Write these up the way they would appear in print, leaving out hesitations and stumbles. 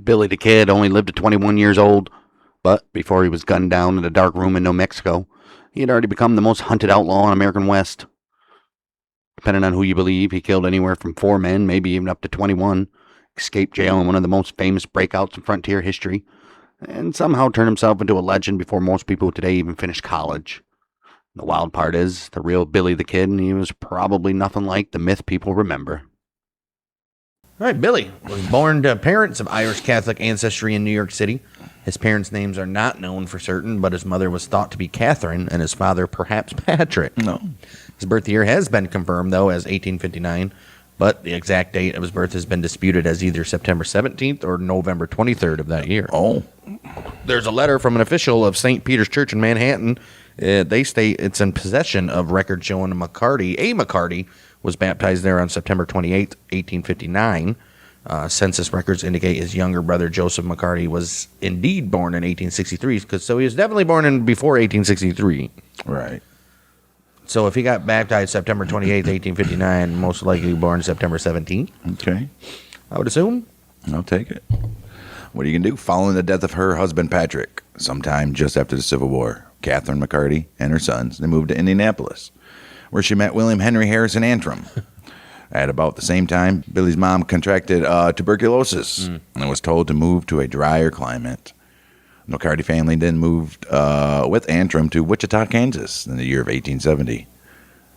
Billy the Kid only lived to 21 years old, but before he was gunned down in a dark room in New Mexico, he had already become the most hunted outlaw in American West. Depending on who you believe, he killed anywhere from 4 men, maybe even up to 21, escaped jail in one of the most famous breakouts in frontier history, and somehow turned himself into a legend before most people today even finished college. The wild part is, the real Billy the Kid, and he was probably nothing like the myth people remember. All right, Billy was born to parents of Irish Catholic ancestry in New York City. His parents' names are not known for certain, but his mother was thought to be Catherine and his father perhaps Patrick. No. His birth year has been confirmed, though, as 1859, but the exact date of his birth has been disputed as either September 17th or November 23rd of that year. Oh. There's a letter from an official of St. Peter's Church in Manhattan. They state it's in possession of records showing McCarty was baptized there on September 28th, 1859. Census records indicate his younger brother, Joseph McCarty, was indeed born in 1863, so he was definitely born in before 1863. Right. So if he got baptized September 28th, 1859, most likely born September 17th, Okay. I would assume. I'll take it. What are you going to do? Following the death of her husband, Patrick, sometime just after the Civil War, Catherine McCarty and her sons, they moved to Indianapolis, where she met William Henry Harrison Antrim. At about the same time, Billy's mom contracted tuberculosis and was told to move to a drier climate. The McCarty family then moved with Antrim to Wichita, Kansas in the year of 1870.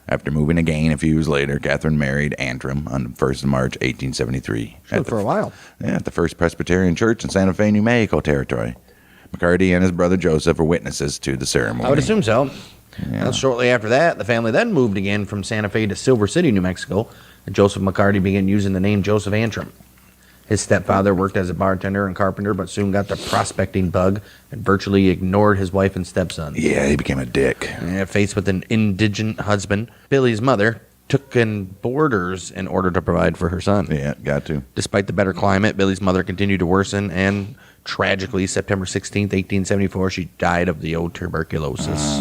After moving again a few years later, Catherine married Antrim on the 1st of March, 1873. For a while. Yeah, at the First Presbyterian Church in Santa Fe, New Mexico territory. McCarty and his brother Joseph were witnesses to the ceremony. I would assume so. Yeah. Well, shortly after that, the family then moved again from Santa Fe to Silver City, New Mexico, and Joseph McCarty began using the name Joseph Antrim. His stepfather worked as a bartender and carpenter, but soon got the prospecting bug and virtually ignored his wife and stepson. Yeah, he became a dick. Faced with an indigent husband, Billy's mother took in boarders in order to provide for her son. Yeah, got to. Despite the better climate, Billy's mother continued to worsen, and tragically, September 16th, 1874, she died of the old tuberculosis.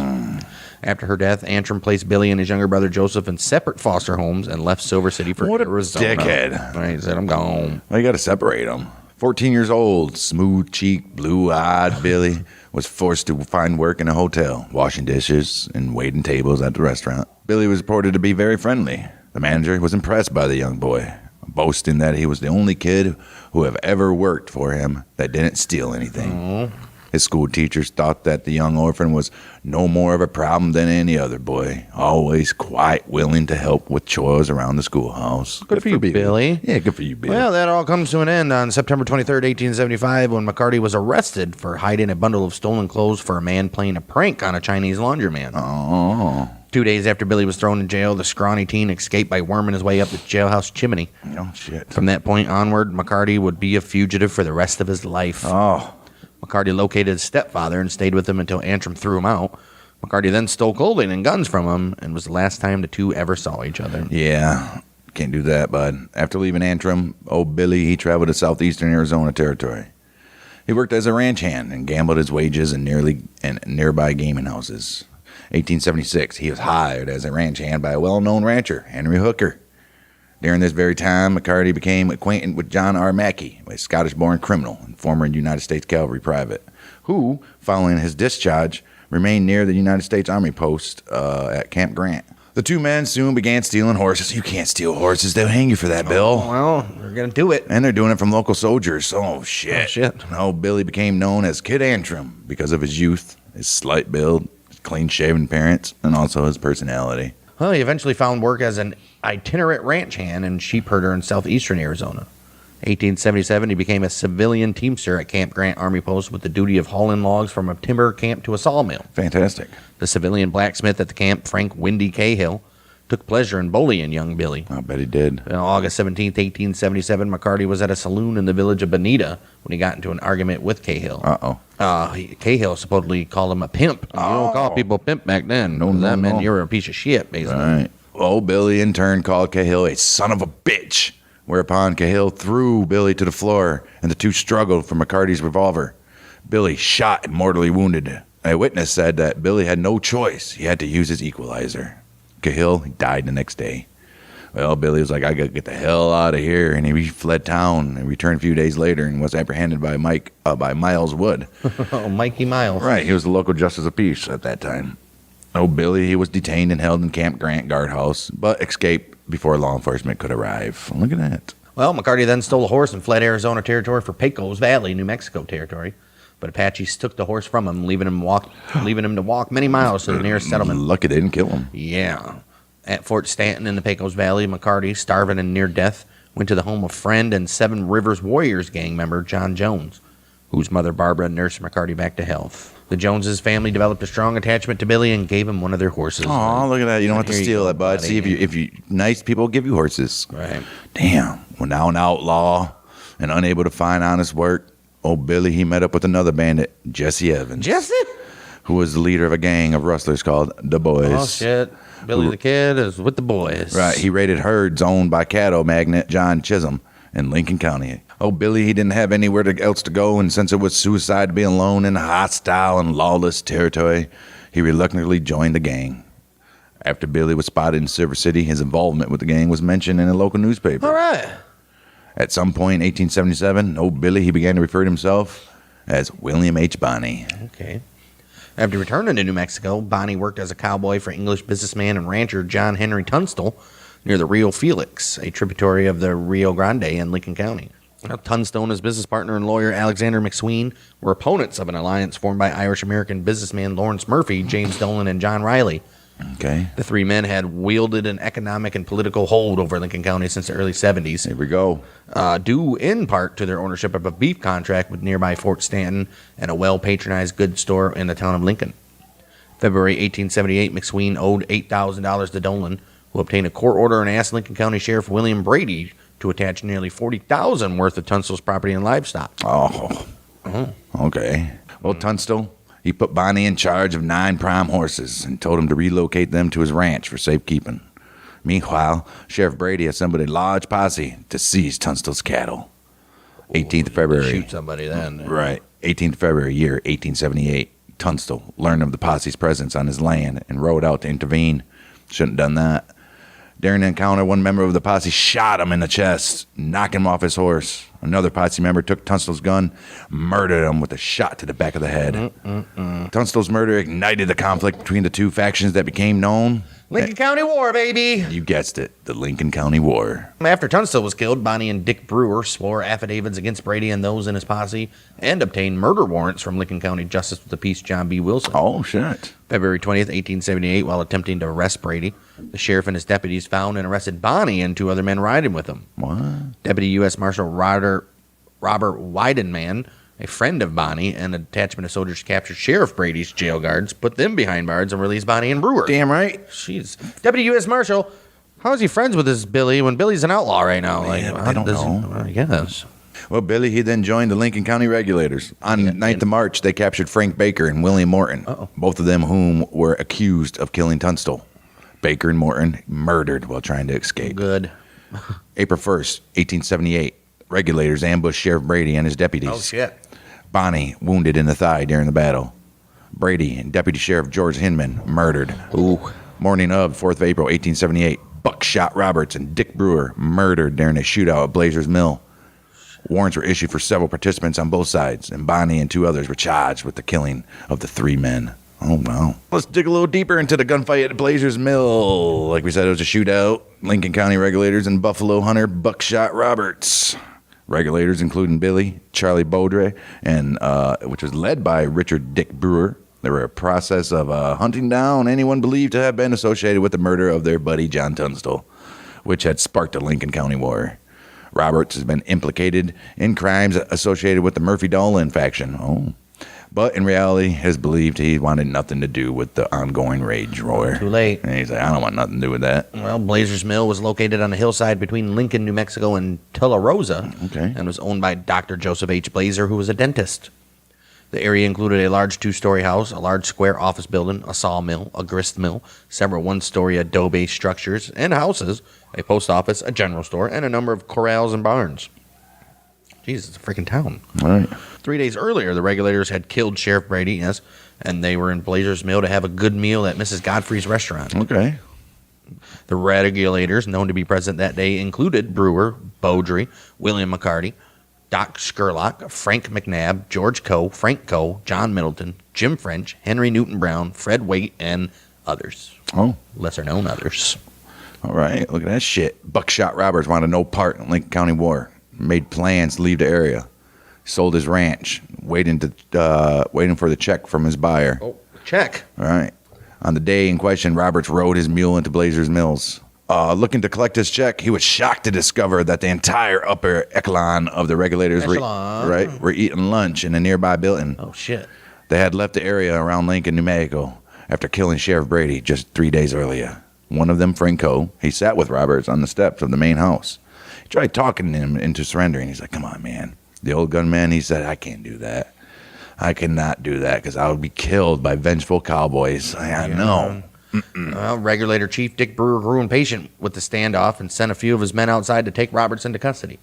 After her death, Antrim placed Billy and his younger brother Joseph in separate foster homes and left Silver City for What a Arizona. dickhead. Right, he said, I'm gone. Well, you got to separate them. 14 years old, smooth-cheeked, blue-eyed Billy was forced to find work in a hotel, washing dishes and waiting tables at the restaurant. Billy was reported to be very friendly. The manager was impressed by the young boy, boasting that he was the only kid who have ever worked for him that didn't steal anything. His school teachers thought that the young orphan was no more of a problem than any other boy, always quite willing to help with chores around the schoolhouse. Good for you, Billy. Yeah, good for you, Billy. Well, that all comes to an end on September 23rd, 1875, when McCarty was arrested for hiding a bundle of stolen clothes for a man playing a prank on a Chinese laundromat. Oh. 2 days after Billy was thrown in jail, the scrawny teen escaped by worming his way up the jailhouse chimney. Oh, shit. From that point onward, McCarty would be a fugitive for the rest of his life. Oh. McCarty located his stepfather and stayed with him until Antrim threw him out. McCarty then stole clothing and guns from him, and was the last time the two ever saw each other. Yeah, can't do that, bud. After leaving Antrim, old Billy, he traveled to southeastern Arizona territory. He worked as a ranch hand and gambled his wages in nearby gaming houses. 1876, he was hired as a ranch hand by a well-known rancher, Henry Hooker. During this very time, McCarty became acquainted with John R. Mackey, a Scottish-born criminal and former United States cavalry private, who, following his discharge, remained near the United States Army post at Camp Grant. The two men soon began stealing horses. You can't steal horses. They'll hang you for that, Bill. Well, they're going to do it. And they're doing it from local soldiers. Oh, shit. Oh, shit. No, Billy became known as Kid Antrim because of his youth, his slight build, his clean-shaven appearance, and also his personality. Well, he eventually found work as an itinerant ranch hand and sheep herder in southeastern Arizona. 1877, he became a civilian teamster at Camp Grant Army Post with the duty of hauling logs from a timber camp to a sawmill. Fantastic. The civilian blacksmith at the camp, Frank Windy Cahill, took pleasure in bullying young Billy. I bet he did. On August 17th, 1877, McCarty was at a saloon in the village of Bonita when he got into an argument with Cahill. Cahill supposedly called him a pimp. You don't call people pimp back then. No, that meant no. you were a piece of shit, basically. Right. Old Billy, in turn, called Cahill a son of a bitch, whereupon Cahill threw Billy to the floor, and the two struggled for McCarty's revolver. Billy shot and mortally wounded. A witness said that Billy had no choice. He had to use his equalizer. Cahill died the next day. Well, Billy was like, I got to get the hell out of here. And he fled town and returned a few days later and was apprehended by Miles Wood. Oh, Mikey Miles. Right. He was the local justice of peace at that time. Oh, Billy, he was detained and held in Camp Grant guardhouse, but escaped before law enforcement could arrive. Look at that. Well, McCarty then stole a horse and fled Arizona territory for Pecos Valley, New Mexico territory. But Apaches took the horse from him, leaving him to walk many miles to the nearest settlement. Lucky they didn't kill him. Yeah. At Fort Stanton in the Pecos Valley, McCarty, starving and near death, went to the home of friend and Seven Rivers Warriors gang member John Jones, whose mother Barbara nursed McCarty back to health. The Joneses family developed a strong attachment to Billy and gave him one of their horses. Oh, look at that. You don't have to Here you steal go, that, bud. buddy. See, if you nice people give you horses. Right. Damn. Well, now an outlaw and unable to find honest work, old Billy, he met up with another bandit, Jesse Evans. Jesse? Who was the leader of a gang of rustlers called the Boys. Oh, shit. Billy the Kid is with the boys. Right. He raided herds owned by cattle magnate John Chisholm in Lincoln County. Oh, Billy, he didn't have anywhere else to go, and since it was suicide to be alone in hostile and lawless territory, he reluctantly joined the gang. After Billy was spotted in Silver City, his involvement with the gang was mentioned in a local newspaper. All right. At some point in 1877, old Billy, he began to refer to himself as William H. Bonney. Okay. After returning to New Mexico, Bonney worked as a cowboy for English businessman and rancher John Henry Tunstall near the Rio Felix, a tributary of the Rio Grande in Lincoln County. Now, Tunstall and his business partner and lawyer Alexander McSween were opponents of an alliance formed by Irish-American businessman Lawrence Murphy, James Dolan, and John Riley. Okay. The three men had wielded an economic and political hold over Lincoln County since the early 70s. Here we go. Due in part to their ownership of a beef contract with nearby Fort Stanton and a well-patronized goods store in the town of Lincoln. February 1878, McSween owed $8,000 to Dolan, who obtained a court order and asked Lincoln County Sheriff William Brady to attach nearly $40,000 worth of Tunstall's property and livestock. Oh. Okay. Well, Tunstall, he put Bonney in charge of 9 prime horses and told him to relocate them to his ranch for safekeeping. Meanwhile, Sheriff Brady assembled a large posse to seize Tunstall's cattle. 18th of February. Shoot somebody then. Right. 18th February, year 1878. Tunstall learned of the posse's presence on his land and rode out to intervene. Shouldn't have done that. During the encounter, one member of the posse shot him in the chest, knocking him off his horse. Another posse member took Tunstall's gun, murdered him with a shot to the back of the head. Tunstall's murder ignited the conflict between the two factions that became known. Lincoln County War, baby! You guessed it, the Lincoln County War. After Tunstall was killed, Bonney and Dick Brewer swore affidavits against Brady and those in his posse and obtained murder warrants from Lincoln County Justice of the Peace John B. Wilson. Oh, shit. February 20th, 1878, while attempting to arrest Brady, the sheriff and his deputies found and arrested Bonney and 2 other men riding with him. What? Deputy U.S. Marshal Robert Weidenman, a friend of Bonney, and a detachment of soldiers captured Sheriff Brady's jail guards, put them behind bars, and released Bonney and Brewer. Damn right. Jeez. Deputy U.S. Marshal, how is he friends with this Billy when Billy's an outlaw right now? Man, Like, I don't know. I guess. Well, Billy, he then joined the Lincoln County Regulators. On 9th of March, they captured Frank Baker and William Morton, both of them whom were accused of killing Tunstall. Baker and Morton murdered while trying to escape. Good. April 1st, 1878, regulators ambushed Sheriff Brady and his deputies. Oh, shit. Bonney wounded in the thigh during the battle. Brady and Deputy Sheriff George Hinman murdered. Ooh. Morning of 4th of April, 1878, Buckshot Roberts and Dick Brewer murdered during a shootout at Blazer's Mill. Warrants were issued for several participants on both sides, and Bonney and 2 others were charged with the killing of the 3 men. Oh, wow. Let's dig a little deeper into the gunfight at Blazer's Mill. Like we said, it was a shootout. Lincoln County regulators and Buffalo hunter Buckshot Roberts. Regulators, including Billy, Charlie Baudry, and which was led by Richard Dick Brewer. They were a process of hunting down anyone believed to have been associated with the murder of their buddy John Tunstall, which had sparked the Lincoln County War. Roberts has been implicated in crimes associated with the Murphy-Dolan faction. Oh. But in reality, it is believed he wanted nothing to do with the ongoing rage war. Too late. And he's like, I don't want nothing to do with that. Well, Blazer's Mill was located on a hillside between Lincoln, New Mexico, and Tularosa, Okay. and was owned by Dr. Joseph H. Blazer, who was a dentist. The area included a large 2-story house, a large square office building, a sawmill, a grist mill, several 1-story adobe structures and houses, a post office, a general store, and a number of corrals and barns. Jeez, it's a freaking town. All right. 3 days earlier, the regulators had killed Sheriff Brady, yes, and they were in Blazer's Mill to have a good meal at Mrs. Godfrey's restaurant. Okay. The regulators known to be present that day included Brewer, Beaudry, William McCarty, Doc Skurlock, Frank McNabb, George Coe, Frank Coe, John Middleton, Jim French, Henry Newton Brown, Fred Waite, and others. Oh, Lesser known others. all right. Look at that shit. Buckshot Roberts wanted no part in Lincoln County War. Made plans to leave the area. Sold his ranch, waiting for the check from his buyer. Oh, check. All right. On the day in question, Roberts rode his mule into Blazer's Mills. Looking to collect his check, he was shocked to discover that the entire upper echelon of the regulators were eating lunch in a nearby building. Oh, shit. They had left the area around Lincoln, New Mexico, after killing Sheriff Brady just 3 days earlier. One of them, Franco, he sat with Roberts on the steps of the main house. He tried talking him into surrendering. He's like, come on, man. The old gunman, he said, I can't do that. I cannot do that because I would be killed by vengeful cowboys. I know. Well, Regulator Chief Dick Brewer grew impatient with the standoff and sent a few of his men outside to take Roberts into custody.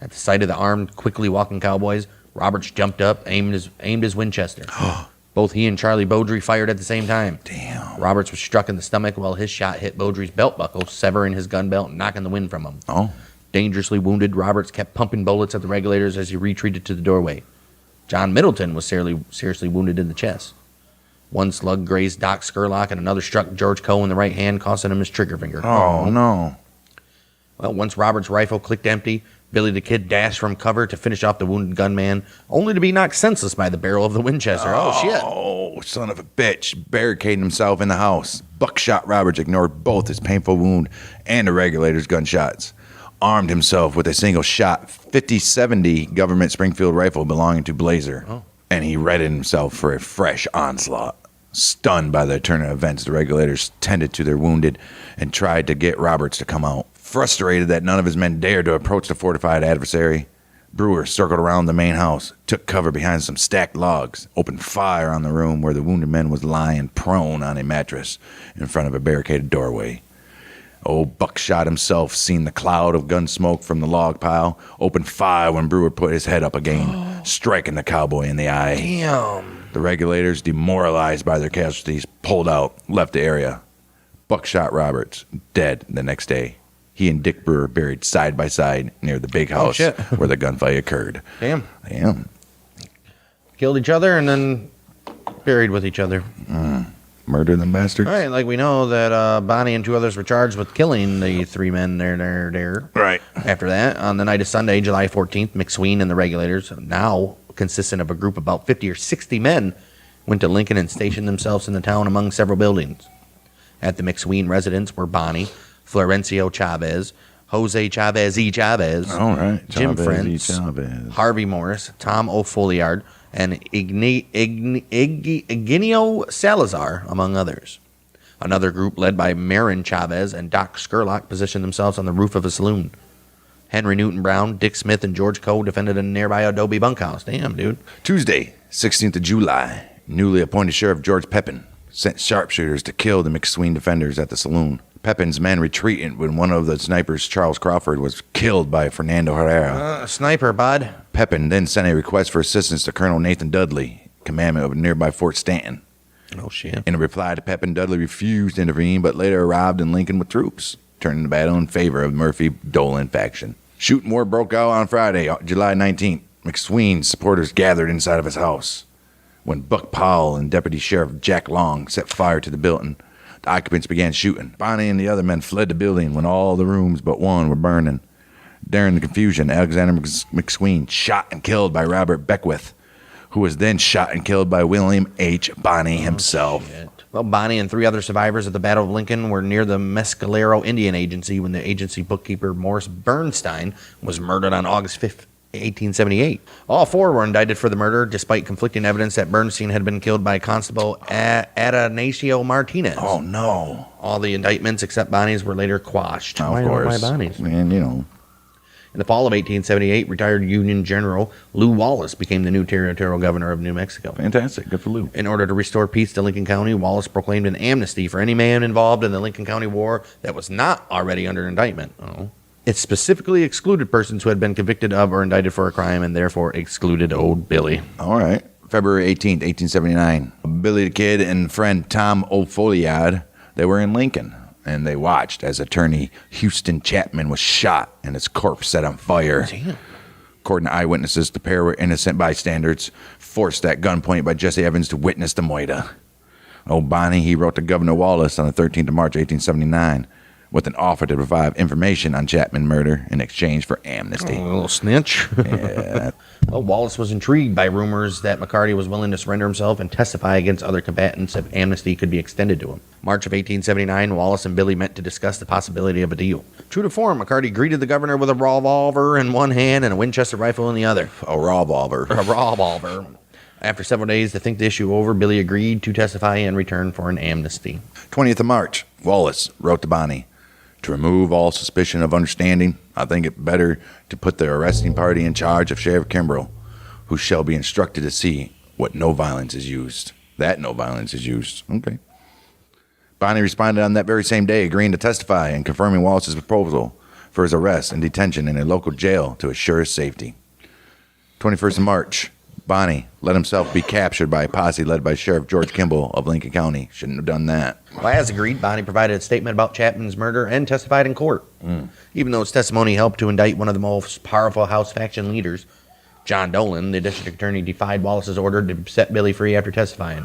At the sight of the armed, quickly walking cowboys, Roberts jumped up, aimed his Winchester. Both he and Charlie Beaudry fired at the same time. Damn. Roberts was struck in the stomach while his shot hit Beaudry's belt buckle, severing his gun belt and knocking the wind from him. Oh. Dangerously wounded, Roberts kept pumping bullets at the regulators as he retreated to the doorway. John Middleton was seriously wounded in the chest. One slug grazed Doc Skurlock and another struck George Coe in the right hand, costing him his trigger finger. Oh, no. Well, once Roberts' rifle clicked empty, Billy the Kid dashed from cover to finish off the wounded gunman, only to be knocked senseless by the barrel of the Winchester. Oh, shit. Oh, son of a bitch. Barricading himself in the house. Buckshot Roberts ignored both his painful wound and the regulator's gunshots. Armed himself with a single shot 50-70 government Springfield rifle belonging to Blazer. Oh. And he readied himself for a fresh onslaught. Stunned by the turn of events, the regulators tended to their wounded and tried to get Roberts to come out. Frustrated that none of his men dared to approach the fortified adversary, Brewer circled around the main house, took cover behind some stacked logs, opened fire on the room where the wounded man was lying prone on a mattress in front of a barricaded doorway. Old Buckshot himself, seen the cloud of gun smoke from the log pile, opened fire when Brewer put his head up again, striking the cowboy in the eye. Damn. The regulators, demoralized by their casualties, pulled out, left the area. Buckshot Roberts, dead the next day. He and Dick Brewer buried side by side near the big house where the gunfight occurred. Damn. Damn. Killed each other and then buried with each other. Murder them bastards. All right, like we know that Bonnie and two others were charged with killing the three men there. Right. After that, on the night of Sunday, July 14th, McSween and the regulators, now consisting of a group of about 50 or 60 men, went to Lincoln and stationed themselves in the town among several buildings. At the McSween residence were Bonnie, Florencio Chavez, Jose Chavez E. Chavez, All right. Jim Chavez, French, Chavez. Harvey Morris, Tom O'Folliard, and Ignacio Salazar, among others. Another group led by Marin Chavez and Doc Skurlock positioned themselves on the roof of a saloon. Henry Newton Brown, Dick Smith, and George Coe defended a nearby adobe bunkhouse. Damn, dude. Tuesday, 16th of July, newly appointed Sheriff George Pepin sent sharpshooters to kill the McSween defenders at the saloon. Pepin's men retreated when one of the snipers, Charles Crawford, was killed by Fernando Herrera. Sniper, bud. Pepin then sent a request for assistance to Colonel Nathan Dudley, commandant of nearby Fort Stanton. Oh, shit. In a reply to Pepin, Dudley refused to intervene, but later arrived in Lincoln with troops, turning the battle in favor of Murphy-Dolan faction. Shooting war broke out on Friday, July 19th. McSween's supporters gathered inside of his house. When Buck Powell and Deputy Sheriff Jack Long set fire to the building, the occupants began shooting. Bonnie and the other men fled the building when all the rooms but one were burning. During the confusion, Alexander McSween shot and killed by Robert Beckwith, who was then shot and killed by William H. Bonnie himself. Shit. Well, Bonnie and three other survivors of the Battle of Lincoln were near the Mescalero Indian Agency when the agency bookkeeper Morris Bernstein was murdered on August 5th, 1878. All four were indicted for the murder, despite conflicting evidence that Bernstein had been killed by Constable Atanasio Martinez. Oh, no. All the indictments except Bonnie's were later quashed. Of course. Why Bonnie's? Man, you know. In the fall of 1878, retired Union General Lew Wallace became the new territorial governor of New Mexico. Fantastic. Good for Lou. In order to restore peace to Lincoln County, Wallace proclaimed an amnesty for any man involved in the Lincoln County War that was not already under indictment. It specifically excluded persons who had been convicted of or indicted for a crime and therefore excluded Old Billy. All right. February 18th, 1879. Billy the Kid and friend Tom O'Folliard, they were in Lincoln. and they watched as attorney Houston Chapman was shot and his corpse set on fire. Damn. According to eyewitnesses, the pair were innocent bystanders, forced at gunpoint by Jesse Evans to witness the moida. Bonnie, he wrote to Governor Wallace on the 13th of March, 1879, with an offer to provide information on Chapman murder in exchange for amnesty. A little snitch. Yeah. Well, Wallace was intrigued by rumors that McCarty was willing to surrender himself and testify against other combatants if amnesty could be extended to him. March of 1879, Wallace and Billy met to discuss the possibility of a deal. True to form, McCarty greeted the governor with a revolver in one hand and a Winchester rifle in the other. A revolver. A revolver. After several days to think the issue over, Billy agreed to testify in return for an amnesty. 20th of March, Wallace wrote to Bonnie, to remove all suspicion of understanding, I think it better to put the arresting party in charge of Sheriff Kimbrough, who shall be instructed to see what no violence is used. That no violence is used. Okay. Bonnie responded on that very same day, agreeing to testify and confirming Wallace's proposal for his arrest and detention in a local jail to assure his safety. 21st of March, Bonnie let himself be captured by a posse led by Sheriff George Kimball of Lincoln County. Shouldn't have done that. Well, as agreed, Bonnie provided a statement about Chapman's murder and testified in court. Even though his testimony helped to indict one of the most powerful House faction leaders, John Dolan, the district attorney, defied Wallace's order to set Billy free after testifying.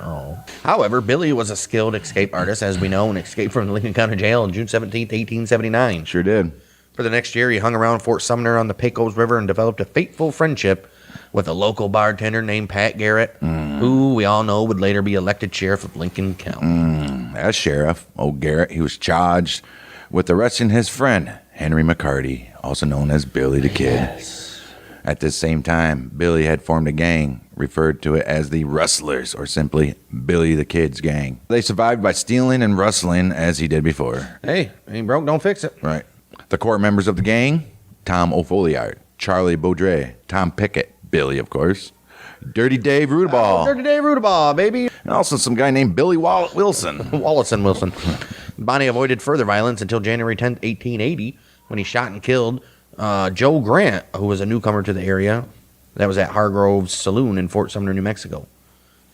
However, Billy was a skilled escape artist, as we know, and escaped from the Lincoln County Jail on June 17, 1879. Sure did. For the next year, he hung around Fort Sumner on the Pecos River and developed a fateful friendship with a local bartender named Pat Garrett, who we all know would later be elected sheriff of Lincoln County. As sheriff, old Garrett, he was charged with arresting his friend, Henry McCarty, also known as Billy the Kid. Yes. At this same time, Billy had formed a gang, referred to it as the Rustlers, or simply Billy the Kid's gang. They survived by stealing and rustling as he did before. Hey, ain't broke, don't fix it. Right. The core members of the gang, Tom O'Folliard, Charlie Baudry, Tom Pickett, Billy, of course, Dirty Dave Rudaball, Dirty Dave Rudaball, baby. and also some guy named Billy Wilson. Wallace and Wilson. Bonnie avoided further violence until January 10th, 1880, when he shot and killed Joe Grant, who was a newcomer to the area. That was at Hargrove's Saloon in Fort Sumner, New Mexico.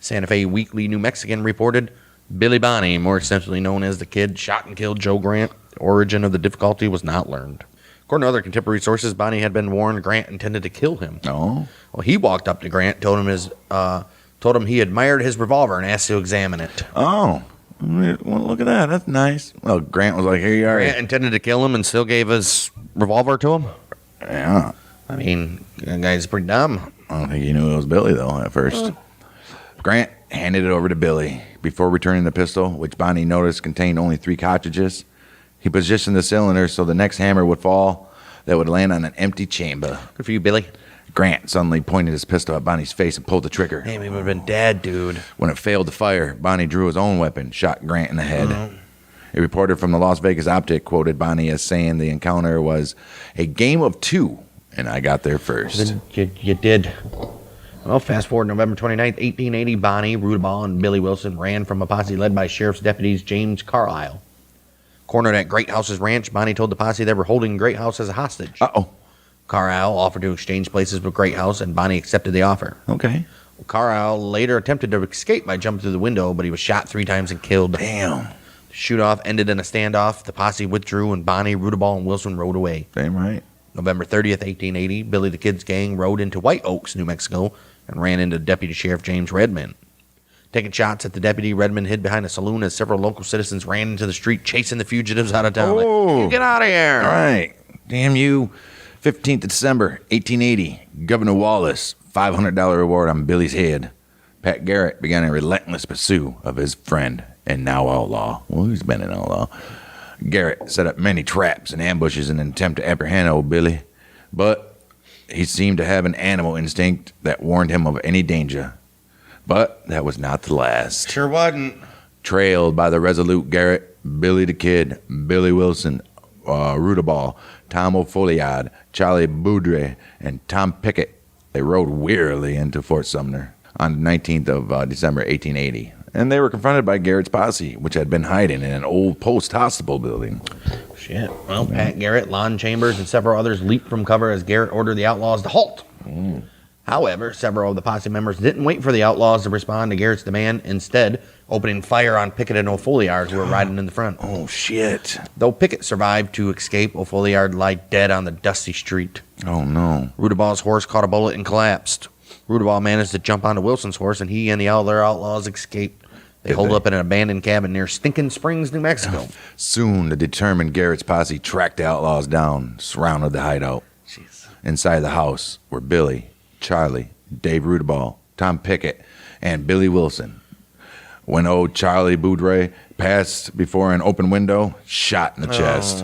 Santa Fe Weekly New Mexican reported, Billy Bonnie, more extensively known as the Kid, shot and killed Joe Grant. The origin of the difficulty was not learned. According to other contemporary sources, Bonnie had been warned Grant intended to kill him. Oh. Well, he walked up to Grant, told him he admired his revolver and asked to examine it. Oh. Well, look at that. That's nice. Well, Grant was like, here you are. Grant intended to kill him and still gave his revolver to him? Yeah. I mean, that guy's pretty dumb. I don't think he knew it was Billy, though, at first. Grant handed it over to Billy. Before returning the pistol, which Bonnie noticed contained only 3 cartridges, he positioned the cylinder so the next hammer would fall that would land on an empty chamber. Good for you, Billy. Grant suddenly pointed his pistol at Bonnie's face and pulled the trigger. Hey, we would have been dead, dude. When it failed to fire, Bonnie drew his own weapon, shot Grant in the head. A reporter from the Las Vegas Optic quoted Bonnie as saying the encounter was a game of 2, and I got there first. You did. Well, fast forward November 29th, 1880, Bonnie, Rudaball, and Billy Wilson ran from a posse led by sheriff's deputies James Carlisle. Cornered at Great House's ranch, Bonnie told the posse they were holding Great House as a hostage. Uh-oh. Carlisle offered to exchange places with Great House, and Bonnie accepted the offer. Okay. Carlisle later attempted to escape by jumping through the window, but he was shot 3 times and killed. Damn. The shoot-off ended in a standoff. The posse withdrew, and Bonnie, Rudaball, and Wilson rode away. Damn right. November 30th, 1880, Billy the Kid's gang rode into White Oaks, New Mexico, and ran into Deputy Sheriff James Redmond. Taking shots at the deputy, Redmond hid behind a saloon as several local citizens ran into the street chasing the fugitives out of town. Oh. Like, get out of here. All right. Damn you. 15th of December, 1880, Governor Wallace, $500 reward on Billy's head. Pat Garrett began a relentless pursuit of his friend and now outlaw. Well, he's been an outlaw. Garrett set up many traps and ambushes in an attempt to apprehend old Billy, but he seemed to have an animal instinct that warned him of any danger. But that was not the last. Sure wasn't. Trailed by the resolute Garrett, Billy the Kid, Billy Wilson, Rudaball, Tom O'Folliard, Charlie Baudry, and Tom Pickett, they rode wearily into Fort Sumner on the 19th of December, 1880. And they were confronted by Garrett's posse, which had been hiding in an old post-hospital building. Shit. Well, Pat Garrett, Lon Chambers, and several others leaped from cover as Garrett ordered the outlaws to halt. However, several of the posse members didn't wait for the Outlaws to respond to Garrett's demand, instead opening fire on Pickett and O'Folliard, who were riding in the front. Oh, shit. Though Pickett survived to escape, O'Folliard lay dead on the dusty street. Oh, no. Rudaball's horse caught a bullet and collapsed. Rudaball managed to jump onto Wilson's horse, and he and the other outlaws escaped. They holed up in an abandoned cabin near Stinking Springs, New Mexico. Soon, the determined Garrett's posse tracked the outlaws down, surrounded the hideout. Jeez. Inside the house were Billy, Charlie, Dave Rudaball, Tom Pickett, and Billy Wilson. When old Charlie Boudre passed before an open window, shot in the chest.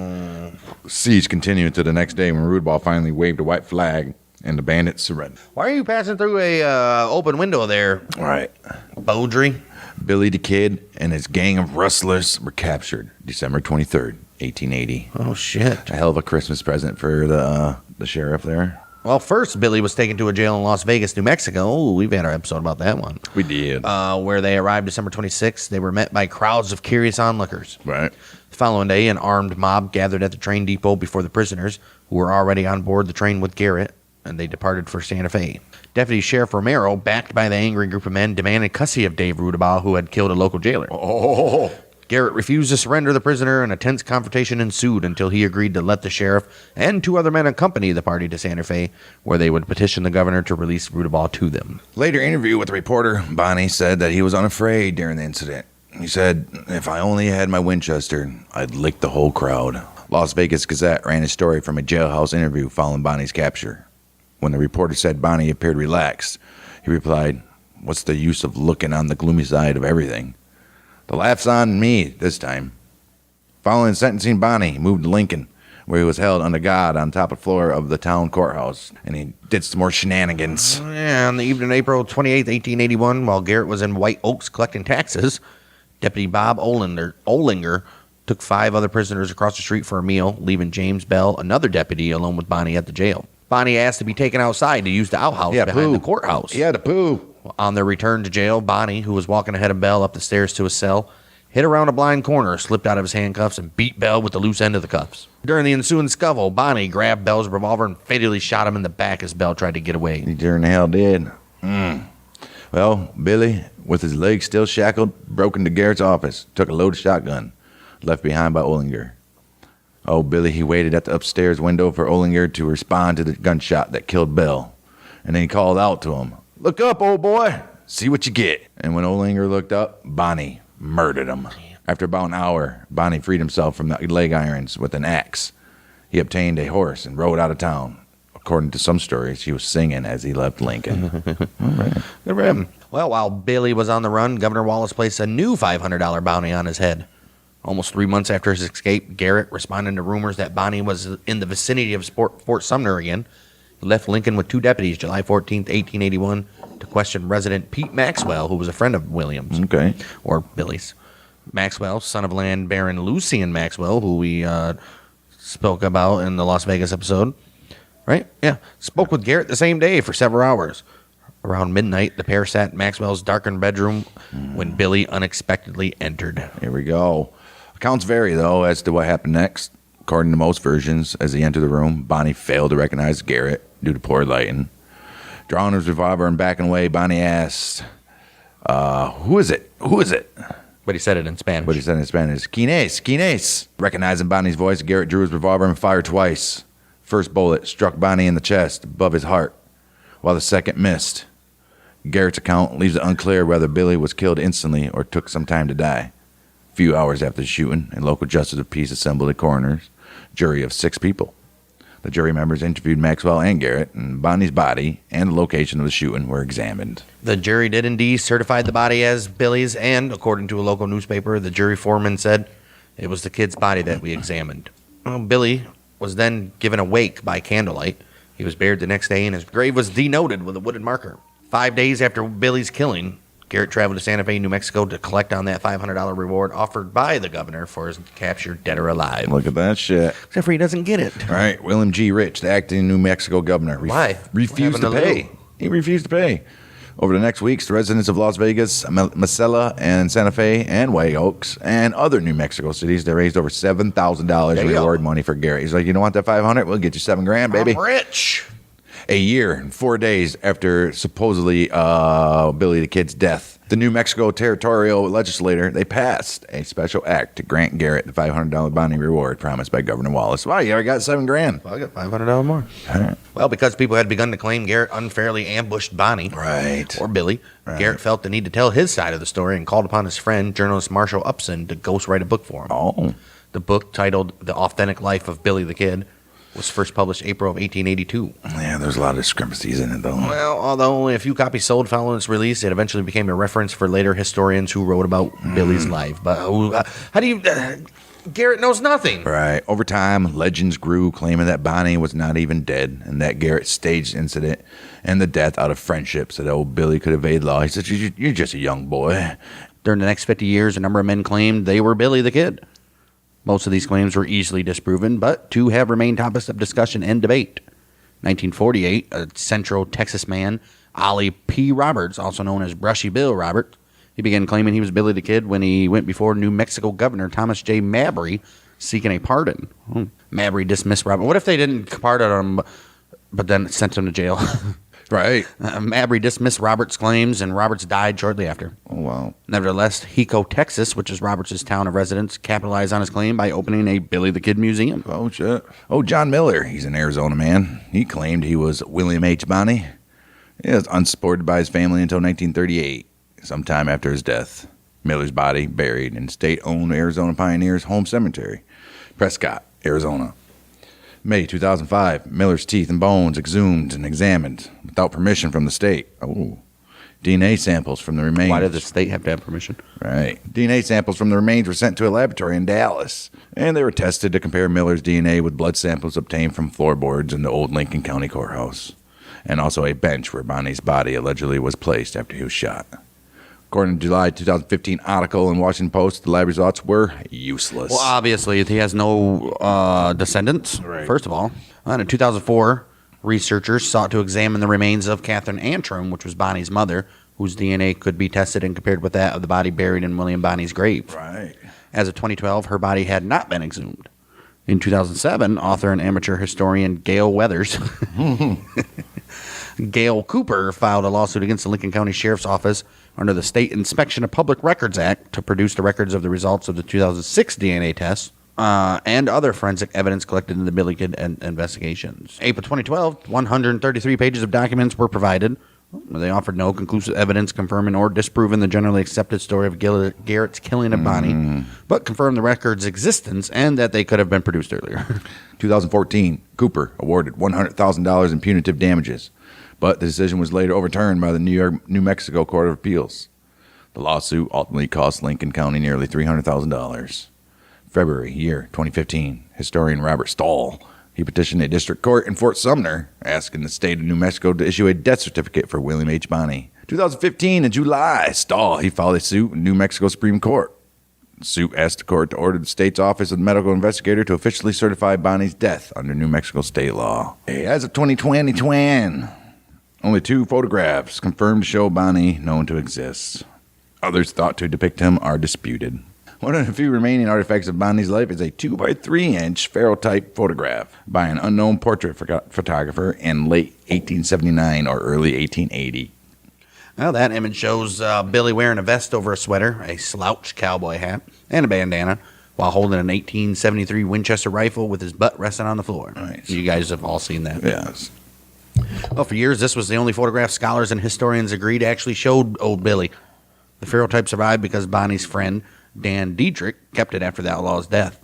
Siege continued to the next day when Rudaball finally waved a white flag and the bandits surrendered. Why are you passing through a open window there, All right. Beaudry? Billy the Kid and his gang of rustlers were captured December 23rd, 1880. Oh, shit. A hell of a Christmas present for the sheriff there. Well, first, Billy was taken to a jail in Las Vegas, New Mexico. Ooh, we've had our episode about that one. We did. Where they arrived December 26th. They were met by crowds of curious onlookers. Right. The following day, an armed mob gathered at the train depot before the prisoners, who were already on board the train with Garrett, and they departed for Santa Fe. Deputy Sheriff Romero, backed by the angry group of men, demanded custody of Dave Rudaball, who had killed a local jailer. Oh. Garrett refused to surrender the prisoner, and a tense confrontation ensued until he agreed to let the sheriff and 2 other men accompany the party to Santa Fe, where they would petition the governor to release Rudaball to them. Later interview with the reporter, Bonnie said that he was unafraid during the incident. He said, "If I only had my Winchester, I'd lick the whole crowd." Las Vegas Gazette ran a story from a jailhouse interview following Bonnie's capture. When the reporter said Bonnie appeared relaxed, he replied, "What's the use of looking on the gloomy side of everything? The laugh's on me this time." Following sentencing, Bonnie moved to Lincoln, where he was held under guard on top of the floor of the town courthouse, and he did some more shenanigans. Yeah, on the evening of April 28th, 1881, while Garrett was in White Oaks collecting taxes, Deputy Bob Olinger took 5 other prisoners across the street for a meal, leaving James Bell, another deputy, alone with Bonnie at the jail. Bonnie asked to be taken outside to use the outhouse behind the courthouse. Yeah, the poo. On their return to jail, Bonnie, who was walking ahead of Bell up the stairs to his cell, hit around a blind corner, slipped out of his handcuffs, and beat Bell with the loose end of the cuffs. During the ensuing scuffle, Bonnie grabbed Bell's revolver and fatally shot him in the back as Bell tried to get away. He sure in the hell did. Well, Billy, with his legs still shackled, broke into Garrett's office, took a loaded shotgun, left behind by Olinger. Oh, Billy, he waited at the upstairs window for Olinger to respond to the gunshot that killed Bell. And then he called out to him, "Look up, old boy. See what you get." And when Olinger looked up, Bonnie murdered him. After about an hour, Bonnie freed himself from the leg irons with an axe. He obtained a horse and rode out of town. According to some stories, he was singing as he left Lincoln. All right. Good for him. Well, while Billy was on the run, Governor Wallace placed a new $500 bounty on his head. Almost 3 months after his escape, Garrett, responding to rumors that Bonnie was in the vicinity of Fort Sumner again, left Lincoln with 2 deputies July 14th, 1881, to question resident Pete Maxwell, who was a friend of Williams. Okay. Or Billy's. Maxwell, son of land baron Lucien Maxwell, who we spoke about in the Las Vegas episode. Right? Yeah. Spoke with Garrett the same day for several hours. Around midnight, the pair sat in Maxwell's darkened bedroom when Billy unexpectedly entered. Here we go. Accounts vary, though, as to what happened next. According to most versions, as he entered the room, Bonnie failed to recognize Garrett due to poor lighting. Drawing his revolver and backing away, Bonnie asked, "Who is it? Who is it?" But he said it in Spanish. But he said in Spanish, "Quines, Quines." Recognizing Bonnie's voice, Garrett drew his revolver and fired twice. First bullet struck Bonnie in the chest, above his heart, while the second missed. Garrett's account leaves it unclear whether Billy was killed instantly or took some time to die. A few hours after the shooting, a local justice of peace assembled a coroner's jury of 6 people. The jury members interviewed Maxwell and Garrett, and Bonnie's body and the location of the shooting were examined. The jury did indeed certify the body as Billy's, and according to a local newspaper, the jury foreman said it was the kid's body that we examined. Well, Billy was then given a wake by candlelight. He was buried the next day, and his grave was denoted with a wooden marker. 5 days after Billy's killing, Garrett traveled to Santa Fe, New Mexico to collect on that $500 reward offered by the governor for his capture, dead or alive. Look at that shit. Except for he doesn't get it. All right, William G. Rich, the acting New Mexico governor, Why? refused to What happened to pay. He refused to pay. Over the next weeks, the residents of Las Vegas, Mesilla, and Santa Fe, and White Oaks, and other New Mexico cities, they raised over $7,000 There you reward go. money for Garrett. He's like, "You don't want that $500? We'll get you $7,000, baby." I'm rich. A year and 4 days after supposedly Billy the Kid's death, the New Mexico territorial legislature, they passed a special act to grant Garrett the $500 bonding reward promised by Governor Wallace. Wow, you already got $7,000. Well, I got $500 more. Well, because people had begun to claim Garrett unfairly ambushed Bonnie, Right. or Billy, Garrett felt the need to tell his side of the story and called upon his friend, journalist Marshall Upson, to ghostwrite a book for him. Oh. The book, titled The Authentic Life of Billy the Kid, was first published April of 1882. Yeah, there's a lot of discrepancies in it, though. Well, although only a few copies sold following its release, it eventually became a reference for later historians who wrote about Billy's life. But how do you... Garrett knows nothing. Right. Over time, legends grew claiming that Bonnie was not even dead and that Garrett staged the incident and the death out of friendship so that old Billy could evade law. He said, "You're just a young boy." During the next 50 years, a number of men claimed they were Billy the Kid. Most of these claims were easily disproven, but two have remained topics of discussion and debate. 1948, a Central Texas man, Ollie P. Roberts, also known as Brushy Bill Roberts, he began claiming he was Billy the Kid when he went before New Mexico Governor Thomas J. Mabry seeking a pardon. Mabry dismissed Roberts. What if they didn't pardon him, but then sent him to jail? Right. Mabry dismissed Roberts' claims, and Roberts died shortly after. Oh, wow. Nevertheless, Hico, Texas, which is Roberts' town of residence, capitalized on his claim by opening a Billy the Kid museum. Oh, shit. Oh, John Miller. He's an Arizona man. He claimed he was William H. Bonney. He was unsupported by his family until 1938, sometime after his death. Miller's body buried in state-owned Arizona Pioneers Home Cemetery, Prescott, Arizona. May 2005, Miller's teeth and bones exhumed and examined without permission from the state. Oh, DNA samples from the remains. Why did the state have to have permission? Right. DNA samples from the remains were sent to a laboratory in Dallas, and they were tested to compare Miller's DNA with blood samples obtained from floorboards in the old Lincoln County Courthouse, and also a bench where Bonnie's body allegedly was placed after he was shot. According to July 2015 article in Washington Post, the lab results were useless. Well, obviously, he has no descendants, first of all. And in 2004, researchers sought to examine the remains of Catherine Antrim, which was Bonnie's mother, whose DNA could be tested and compared with that of the body buried in William Bonnie's grave. Right. As of 2012, her body had not been exhumed. In 2007, author and amateur historian Gail Weathers, Gail Cooper, filed a lawsuit against the Lincoln County Sheriff's Office under the State Inspection of Public Records Act to produce the records of the results of the 2006 DNA tests and other forensic evidence collected in the Billy Kid investigations. April 2012, 133 pages of documents were provided. They offered no conclusive evidence confirming or disproving the generally accepted story of Garrett's killing of Bonnie, but confirmed the record's existence and that they could have been produced earlier. 2014, Cooper awarded $100,000 in punitive damages, but the decision was later overturned by the New Mexico Court of Appeals. The lawsuit ultimately cost Lincoln County nearly $300,000. February, year 2015, historian Robert Stahl, he petitioned a district court in Fort Sumner, asking the state of New Mexico to issue a death certificate for William H. Bonney. 2015, in July, Stahl, he filed a suit in New Mexico Supreme Court. The suit asked the court to order the state's Office of the Medical Investigator to officially certify Bonnie's death under New Mexico state law. As of 2020, only 2 photographs confirmed to show Bonnie known to exist. Others thought to depict him are disputed. One of the few remaining artifacts of Bonnie's life is a 2x3-inch ferrotype photograph by an unknown portrait photographer in late 1879 or early 1880. Well, that image shows Billy wearing a vest over a sweater, a slouch cowboy hat, and a bandana, while holding an 1873 Winchester rifle with his butt resting on the floor. Nice. You guys have all seen that. Yes. Well, for years, this was the only photograph scholars and historians agreed actually showed old Billy. The ferrotype survived because Bonnie's friend, Dan Diedrich, kept it after the Outlaw's death.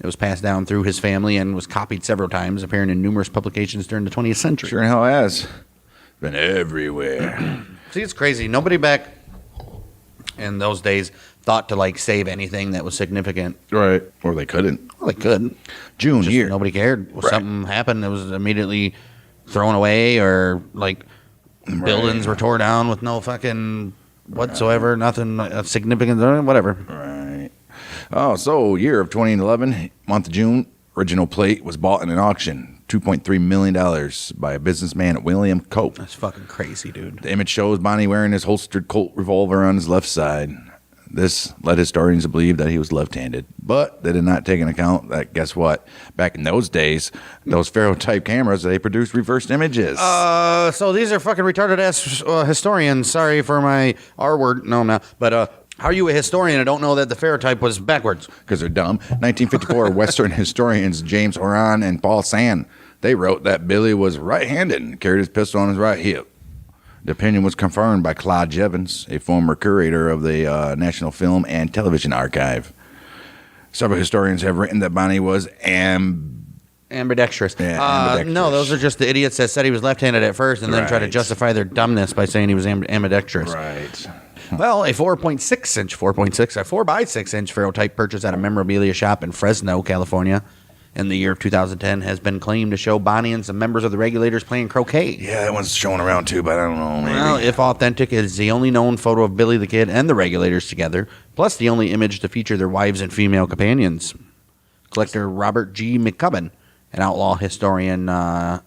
It was passed down through his family and was copied several times, appearing in numerous publications during the 20th century. Sure in hell has. Been everywhere. See, it's crazy. Nobody back in those days thought to, like, save anything that was significant. Right. Or they couldn't. Well, they could. June, Just year. nobody cared. If something happened, it was immediately thrown away, or, like, buildings were torn down with no fucking whatsoever, nothing significant, whatever. Right. Oh, so year of 2011, month of June, original plate was bought in an auction, $2.3 million by a businessman, William Cope. That's fucking crazy, dude. The image shows Bonnie wearing his holstered Colt revolver on his left side. This led historians to believe that he was left-handed, but they did not take into account that, guess what? Back in those days, those Pharaoh-type cameras, they produced reversed images. So these are fucking retarded ass historians. Sorry for my R word. No, I'm not. But how are you a historian and don't know that the Pharaoh-type was backwards? Because they're dumb. 1954, Western historians James Horan and Paul Sand, they wrote that Billy was right-handed and carried his pistol on his right hip. The opinion was confirmed by Claude Jevons, a former curator of the National Film and Television Archive. Several historians have written that Bonnie was ambidextrous. Yeah, ambidextrous. No, those are just the idiots that said he was left-handed at first and then try to Right. justify their dumbness by saying he was ambidextrous. Right. Well, a 4.6-inch Pharaoh-type purchase at a memorabilia shop in Fresno, California, in the year of 2010 has been claimed to show Bonnie and some members of the Regulators playing croquet. Yeah, that one's showing around too, but I don't know. Maybe. Well, if authentic, it is the only known photo of Billy the Kid and the Regulators together, plus the only image to feature their wives and female companions. Collector Robert G. McCubbin, an outlaw historian, John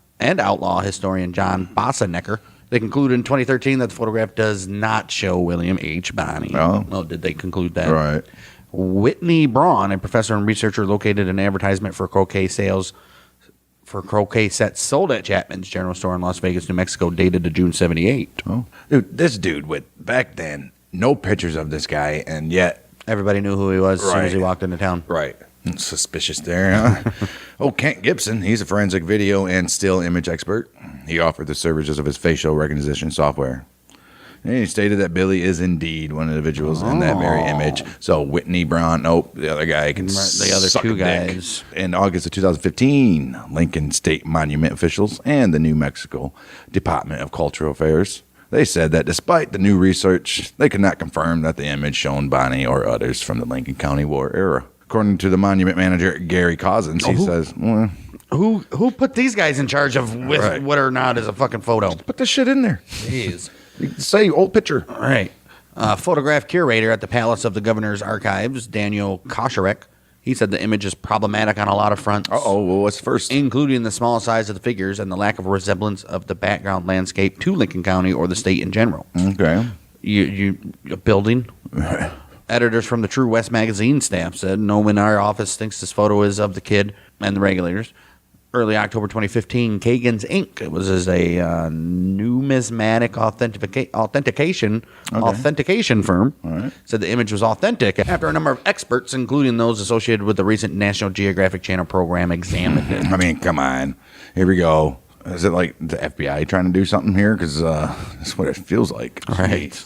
Bossenecker, they concluded in 2013 that the photograph does not show William H. Bonnie. Oh. Did they conclude that? Right. Whitney Braun, a professor and researcher, located an advertisement for croquet sales for croquet sets sold at Chapman's General Store in Las Vegas, New Mexico, dated to June 78. Oh, dude, this dude with back then no pictures of this guy, and yet Everybody knew who he was as soon as he Right. walked into town. right. Suspicious there, huh? Oh, Kent Gibson, he's a forensic video and still image expert. He offered the services of his facial recognition software. And he stated that Billy is indeed one of the individuals in that very image. So Whitney Braun, nope, the other guy can The other suck two a dick. guys. In August of 2015, Lincoln State Monument officials and the New Mexico Department of Cultural Affairs, they said that despite the new research, they could not confirm that the image shown Bonnie or others from the Lincoln County War era. According to the monument manager, Gary Cousins, he says, well, Who put these guys in charge of Right. what or not is a fucking photo? put this shit in there. Jeez. Say old picture. All right. Photograph curator at the Palace of the Governor's Archives, Daniel Kosharek, he said the image is problematic on a lot of fronts. Uh-oh, well, what's first? Including the small size of the figures and the lack of resemblance of the background landscape to Lincoln County or the state in general. Okay. A building. Editors from the True West magazine staff said, no one in our office thinks this photo is of the kid and the Regulators. Early October 2015, Kagan's Inc. It was as a numismatic authentication firm. right. Said the image was authentic after a number of experts, including those associated with the recent National Geographic Channel program, examined it. I mean, come on. Here we go. Is it like the FBI trying to do something here? Because that's what it feels like. Right.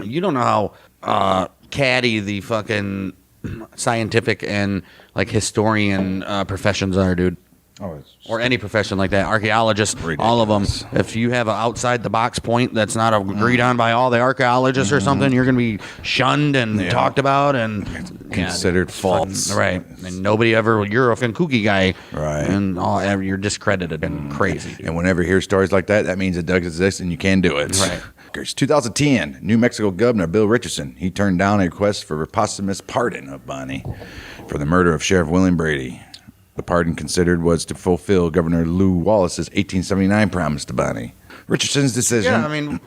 You don't know how catty the fucking scientific and like historian professions are, dude. Oh, it's Or any profession like that. Archaeologists, all of them. If you have an outside the box point that's not agreed on by all the archaeologists or something, you're going to be shunned and talked about and considered false. Right. And nobody ever, you're a fucking kooky guy. Right. And you're discredited and crazy. And whenever you hear stories like that, that means it does exist and you can do it. Right. 2010, New Mexico Governor Bill Richardson, he turned down a request for a posthumous pardon of Bonnie for the murder of Sheriff William Brady. The pardon considered was to fulfill Governor Lew Wallace's 1879 promise to Bonnie. Richardson's decision. Yeah, I mean,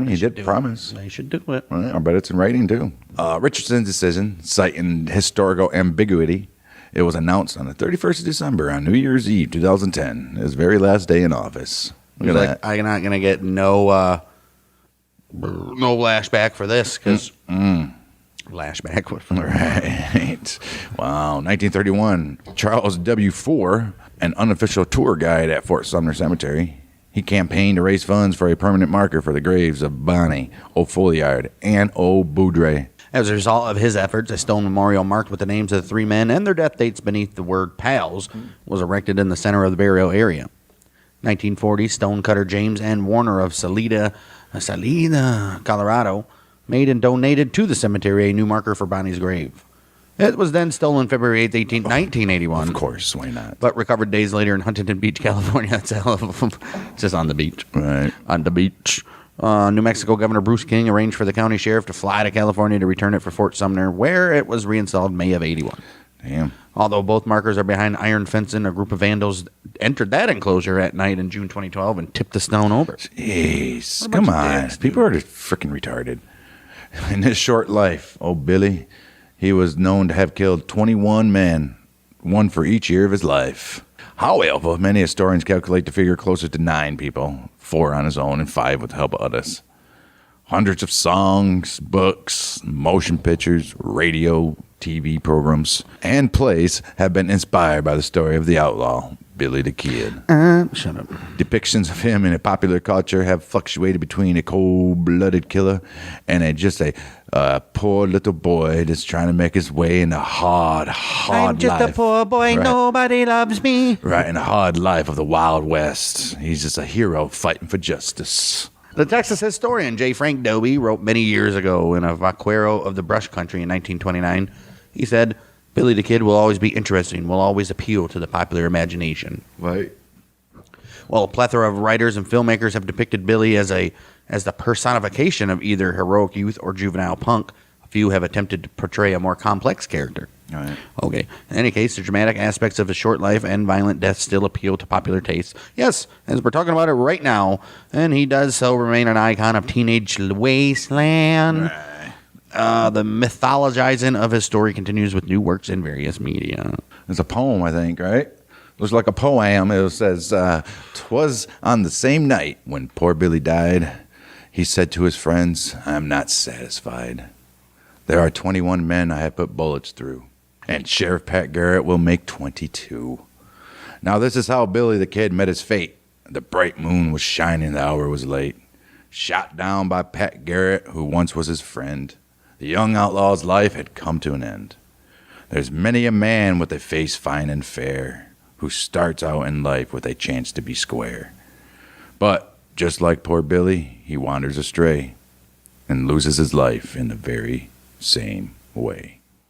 he did promise. they should do it. Right, I bet it's in writing too. Richardson's decision, citing historical ambiguity, it was announced on the 31st of December on New Year's Eve, 2010, his very last day in office. Look at Like, that. I'm not going to get no lashback for this because lashback. Right. Wow. 1931, Charles W. Four, an unofficial tour guide at Fort Sumner Cemetery, he campaigned to raise funds for a permanent marker for the graves of Bonnie, O'Folliard, and O'Boudre. As a result of his efforts, a stone memorial marked with the names of the three men and their death dates beneath the word pals was erected in the center of the burial area. 1940, stonecutter James N. Warner of Salida, Colorado, made and donated to the cemetery a new marker for Bonnie's grave. It was then stolen February 8th, 1981. Of course, why not? But recovered days later in Huntington Beach, California. That's a hell of just on the beach. Right. On the beach. New Mexico Governor Bruce King arranged for the county sheriff to fly to California to return it for Fort Sumner, where it was reinstalled May of 81. Damn. Although both markers are behind iron fencing, a group of vandals entered that enclosure at night in June 2012 and tipped the stone over. Jeez. What a Come bunch of on. dicks, dude. People are just freaking retarded. In his short life, old Billy, he was known to have killed 21 men, one for each year of his life. However, many historians calculate the figure closer to 9 people, 4 on his own and 5 with the help of others. Hundreds of songs, books, motion pictures, radio, TV programs, and plays have been inspired by the story of the outlaw, Billy the Kid. Shut up. Depictions of him in a popular culture have fluctuated between a cold-blooded killer and a poor little boy that's trying to make his way in a hard life. I'm just a poor boy, Right. nobody loves me. Right, in the hard life of the Wild West. He's just a hero fighting for justice. The Texas historian J. Frank Dobie wrote many years ago in a vaquero of the brush country in 1929. He said, Billy the Kid will always be interesting, will always appeal to the popular imagination. Right. Well, a plethora of writers and filmmakers have depicted Billy as the personification of either heroic youth or juvenile punk. A few have attempted to portray a more complex character. All right. Okay. In any case, the dramatic aspects of his short life and violent death still appeal to popular taste. Yes, as we're talking about it right now, and he does so remain an icon of teenage wasteland. Right. The mythologizing of his story continues with new works in various media. It's a poem, I think, right? Looks like a poem. It says, "'Twas on the same night when poor Billy died, he said to his friends, I'm not satisfied. There are 21 men I have put bullets through, and Sheriff Pat Garrett will make 22. Now this is how Billy the Kid met his fate. The bright moon was shining, the hour was late. Shot down by Pat Garrett, who once was his friend. The young outlaw's life had come to an end. There's many a man with a face fine and fair, who starts out in life with a chance to be square. But, just like poor Billy, he wanders astray and loses his life in the very same way."